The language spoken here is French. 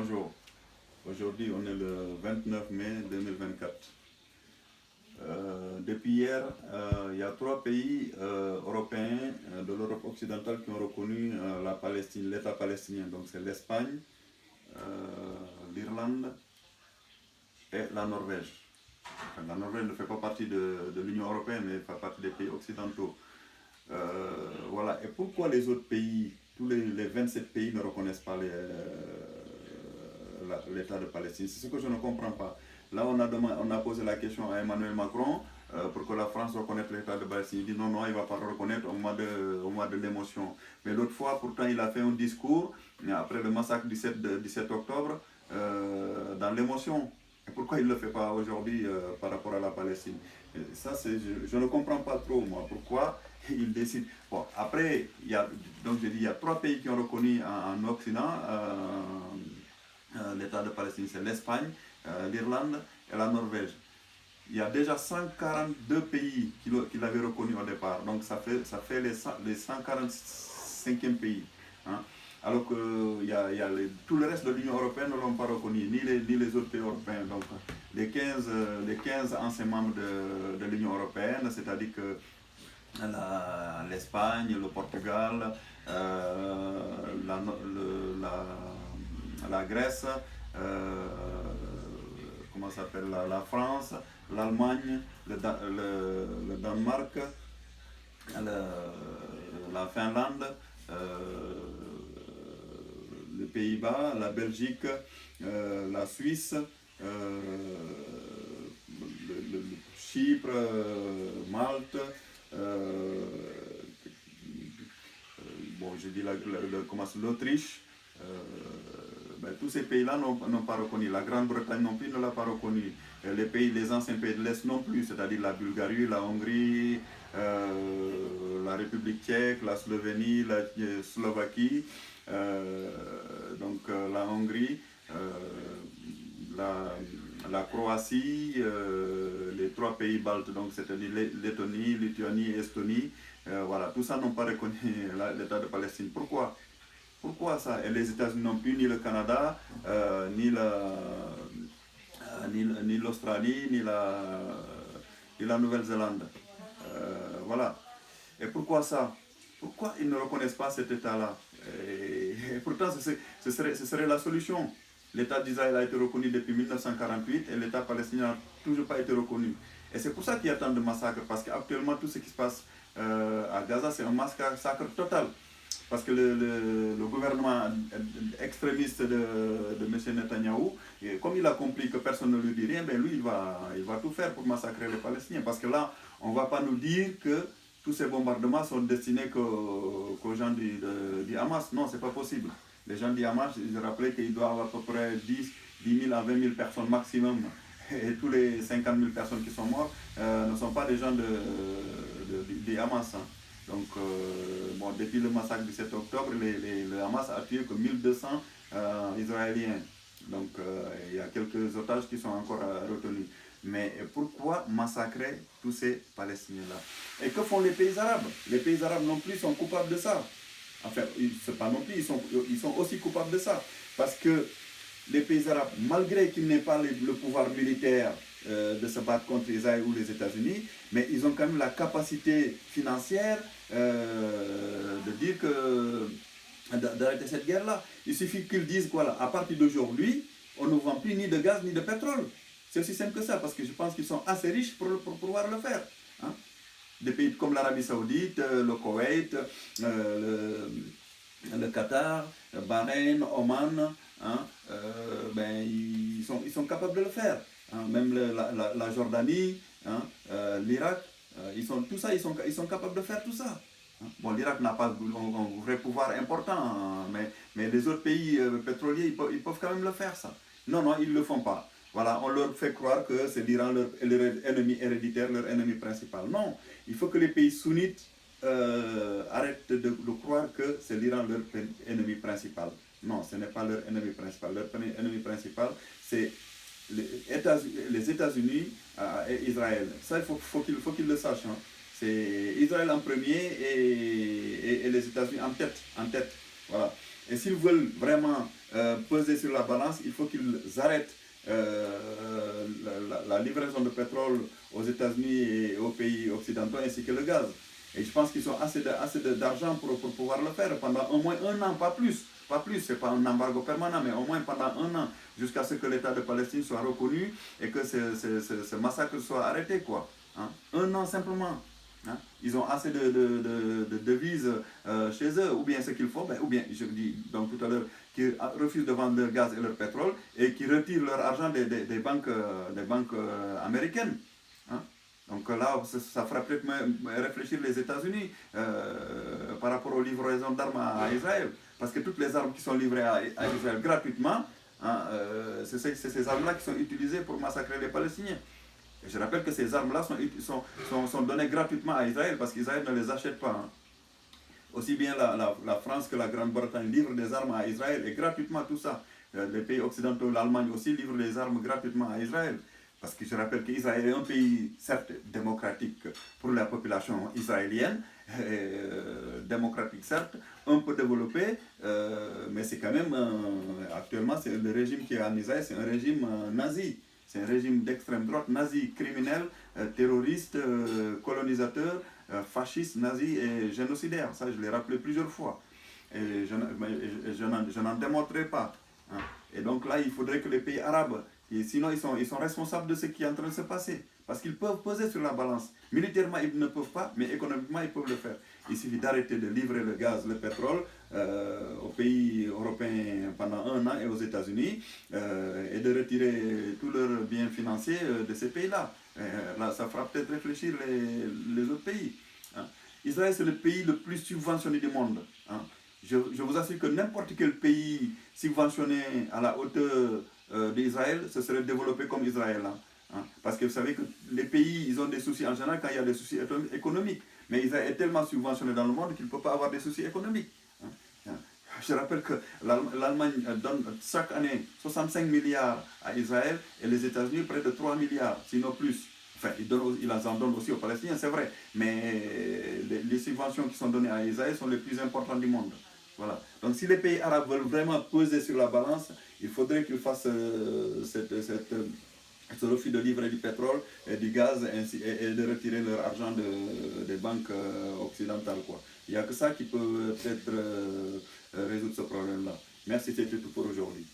bonjour. Aujourd'hui, on est le 29 mai 2024. Depuis hier, il y a 3 pays européens de l'Europe occidentale qui ont reconnu la Palestine, l'État palestinien. Donc c'est l'Espagne, l'Irlande et la Norvège. Enfin, la Norvège ne fait pas partie de l'Union européenne, mais fait partie des pays occidentaux. Voilà. Et pourquoi les autres pays, tous les 27 pays ne reconnaissent pas l'État de Palestine? C'est ce que je ne comprends pas. Là, on a posé la question à Emmanuel Macron pour que la France reconnaisse l'État de Palestine. Il dit non, il ne va pas le reconnaître au mois de l'émotion. Mais l'autre fois, pourtant, il a fait un discours après le massacre du 17 octobre dans l'émotion. Et pourquoi il ne le fait pas aujourd'hui par rapport à la Palestine? Et ça, je ne comprends pas trop, moi, pourquoi il décide. Bon, après, il y a 3 pays qui ont reconnu en Occident l'État de Palestine. C'est l'Espagne, l'Irlande et la Norvège. Il y a déjà 142 pays qui l'avaient reconnu au départ. Donc ça fait les 145e pays. Hein. Alors que tout le reste de l'Union européenne ne l'ont pas reconnu, ni les autres pays européens. Donc les 15 anciens membres de l'Union européenne, c'est-à-dire que l'Espagne, le Portugal, la Grèce, comment s'appelle, la France, l'Allemagne, le Danemark, la Finlande, les Pays-Bas, la Belgique, la Suisse, Chypre, Malte, je dis l'Autriche. Tous ces pays-là n'ont pas reconnu. La Grande-Bretagne non plus ne l'a pas reconnu. Les anciens pays de l'Est non plus, c'est-à-dire la Bulgarie, la Hongrie, la République tchèque, la Slovénie, la Slovaquie, la Hongrie, la Croatie, les 3 pays baltes, donc c'est-à-dire Lettonie, Lituanie, Estonie. Voilà, tout ça n'ont pas reconnu l'État de Palestine. Pourquoi ça? Et les États-Unis non plus, ni le Canada, ni l'Australie, ni la Nouvelle-Zélande. Voilà. Et pourquoi ça? Pourquoi ils ne reconnaissent pas cet État-là? Et pourtant, ce serait la solution. L'État d'Israël a été reconnu depuis 1948 et l'État palestinien n'a toujours pas été reconnu. Et c'est pour ça qu'il y a tant de massacres, parce qu'actuellement, tout ce qui se passe à Gaza, c'est un massacre total. Parce que le gouvernement extrémiste de M. Netanyahou, comme il a compris que personne ne lui dit rien, lui, il va tout faire pour massacrer les Palestiniens. Parce que là, on ne va pas nous dire que tous ces bombardements sont destinés qu'aux gens du Hamas. Non, ce n'est pas possible. Les gens du Hamas, je rappelais qu'ils doivent à peu près 10 000 à 20 000 personnes maximum. Et tous les 50 000 personnes qui sont mortes ne sont pas des gens du Hamas. Hein. Donc, depuis le massacre du 7 octobre, le Hamas a tué que 1200 Israéliens. Donc, il y a quelques otages qui sont encore retenus. Mais pourquoi massacrer tous ces Palestiniens-là? Et que font les pays arabes? Les pays arabes non plus sont coupables de ça. Enfin, c'est pas non plus, ils sont aussi coupables de ça. Parce que les pays arabes, malgré qu'ils n'aient pas le pouvoir militaire de se battre contre Israël ou les États-Unis, mais ils ont quand même la capacité financière de dire d'arrêter cette guerre-là. Il suffit qu'ils disent voilà, à partir d'aujourd'hui, on ne vend plus ni de gaz ni de pétrole. C'est aussi simple que ça, parce que je pense qu'ils sont assez riches pour pouvoir le faire. Hein? Des pays comme l'Arabie Saoudite, le Koweït, le Qatar, Bahreïn, Oman, hein, ils sont capables de le faire. Hein, même la Jordanie, hein, l'Irak, ils sont capables de faire tout ça. Hein. Bon, l'Irak n'a pas un vrai pouvoir important, hein, mais les autres pays pétroliers, ils peuvent quand même le faire, ça. Non, ils ne le font pas. Voilà, on leur fait croire que c'est l'Iran leur ennemi héréditaire, leur ennemi principal. Non, il faut que les pays sunnites arrêtent de croire que c'est l'Iran leur ennemi principal. Non, ce n'est pas leur ennemi principal. Leur ennemi principal, c'est les États-Unis et Israël. Ça, il faut qu'ils le sachent. Hein. C'est Israël en premier et les États-Unis en tête. Voilà. Et s'ils veulent vraiment peser sur la balance, il faut qu'ils arrêtent la livraison de pétrole aux États-Unis et aux pays occidentaux ainsi que le gaz. Et je pense qu'ils ont assez d'argent pour pouvoir le faire pendant au moins un an, pas plus. Pas plus, ce n'est pas un embargo permanent, mais au moins pendant un an, jusqu'à ce que l'État de Palestine soit reconnu et que ce massacre soit arrêté, quoi. Hein? Un an simplement. Hein? Ils ont assez de devises chez eux, ou bien ce qu'il faut, ou bien, je dis donc tout à l'heure, qui refusent de vendre leur gaz et leur pétrole et qui retirent leur argent des banques américaines. Hein? Donc là, ça fera peut-être réfléchir les États-Unis par rapport aux livraisons d'armes à Israël. Parce que toutes les armes qui sont livrées à Israël gratuitement, hein, c'est ces armes-là qui sont utilisées pour massacrer les Palestiniens. Et je rappelle que ces armes-là sont données gratuitement à Israël parce qu'Israël ne les achète pas. Hein. Aussi bien la France que la Grande-Bretagne livrent des armes à Israël et gratuitement tout ça. Les pays occidentaux, l'Allemagne aussi livre les armes gratuitement à Israël. Parce que je rappelle qu'Israël est un pays, certes, démocratique pour la population israélienne, démocratique certes, un peu développé, mais c'est quand même, actuellement, le régime qui est en Israël, c'est un régime nazi. C'est un régime d'extrême droite, nazi, criminel, terroriste, colonisateur, fasciste, nazi et génocidaire. Ça, je l'ai rappelé plusieurs fois. Et je n'en démontrerai pas. Hein. Et donc là, il faudrait que les pays arabes, et sinon ils sont responsables de ce qui est en train de se passer. Parce qu'ils peuvent peser sur la balance. Militairement, ils ne peuvent pas, mais économiquement, ils peuvent le faire. Il suffit d'arrêter de livrer le gaz, le pétrole aux pays européens pendant un an et aux États-Unis et de retirer tous leurs biens financiers de ces pays-là. Là, ça fera peut-être réfléchir les autres pays. Hein. Israël, c'est le pays le plus subventionné du monde. Hein. Je vous assure que n'importe quel pays subventionné à la hauteur d'Israël se serait développé comme Israël. Hein. Parce que vous savez que les pays, ils ont des soucis en général quand il y a des soucis économiques. Mais Israël est tellement subventionné dans le monde qu'il ne peut pas avoir des soucis économiques. Hein. Je rappelle que l'Allemagne donne chaque année 65 milliards à Israël et les États-Unis près de 3 milliards, sinon plus. Enfin, ils en donnent aussi aux Palestiniens, c'est vrai. Mais les subventions qui sont données à Israël sont les plus importantes du monde. Voilà. Donc si les pays arabes veulent vraiment peser sur la balance, il faudrait qu'ils fassent ce refus de livrer du pétrole et du gaz et de retirer leur argent des banques occidentales. Quoi. Il n'y a que ça qui peut peut-être résoudre ce problème-là. Merci, c'était tout pour aujourd'hui.